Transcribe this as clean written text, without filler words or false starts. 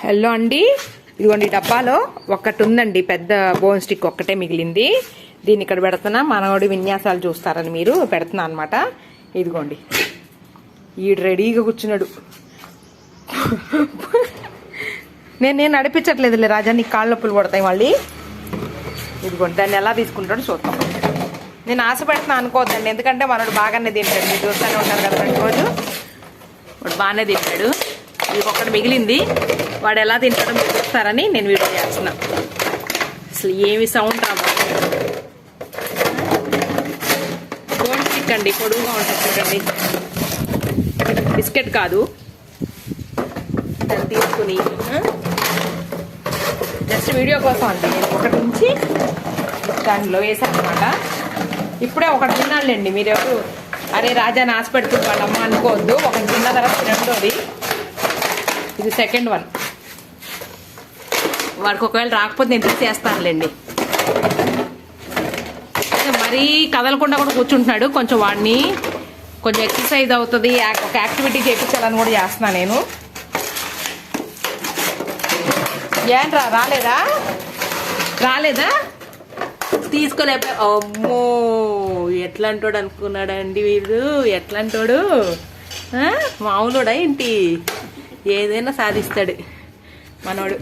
Hello అండి, ఇదిగోండి డబ్బాలో ఒకటి ఉందండి, పెద్ద బోన్ స్టిక్ ఒక్కటే మిగిలింది. దీన్ని ఇక్కడ పెడుతున్నా, మనోడి విన్యాసాలు చూస్తారని మీరు పెడుతున్నా అనమాట. ఇదిగోండి, ఈడు రెడీగా కూర్చున్నాడు. నేను నడిపించట్లేదులే రాజా, నీకు కాళ్ళ నొప్పులు పడతాయి మళ్ళీ. ఇదిగోండి, దాన్ని ఎలా తీసుకుంటాడో చూద్దాం. నేను ఆశ పెడుతున్నా అనుకోవద్దండి, ఎందుకంటే మనోడు బాగానే తింటాడు. మీరు చూస్తూనే ఉంటారు కదా ప్రతిరోజు, వాడు బాగానే తింటాడు. ఇది ఒక్కటి మిగిలింది, వాడు ఎలా తింటాడో మీరు చూస్తారని నేను వీడియో చేస్తున్నా. అసలు ఏమి సౌండ్ రాబో. బోన్ స్టిక్ అండి, పొడుగుగా ఉంటుంది చూడండి, బిస్కెట్ కాదు. దాన్ని తీసుకుని జస్ట్ వీడియో కోసం అండి నేను ఒకటి నుంచి దానిలో వేసాను అనమాట. ఇప్పుడే ఒకటి తిన్నాళ్ళండి, మీరెవరు అరే రాజా నాశ పెడుతుంది వాళ్ళమ్మ అనుకోవద్దు. ఒకటి తిన్న తర్వాత రెండోది, ఇది సెకండ్ వన్. వాడికి ఒకవేళ రాకపోతే నేను తీసేస్తానులేండి. మరీ కదలకుండా కూడా కూర్చుంటున్నాడు. కొంచెం వాడిని కొంచెం ఎక్సర్సైజ్ అవుతుంది, ఒక యాక్టివిటీ చేయించాలని కూడా చేస్తున్నా నేను. ఏంట్రా రాలేదా తీసుకోలేపా. అమ్మో, ఎట్లాంటోడు అనుకున్నాడండి వీడు. ఎట్లాంటోడు, మామూలుడా ఏంటి, ఏదైనా సాధిస్తాడు మనోడు.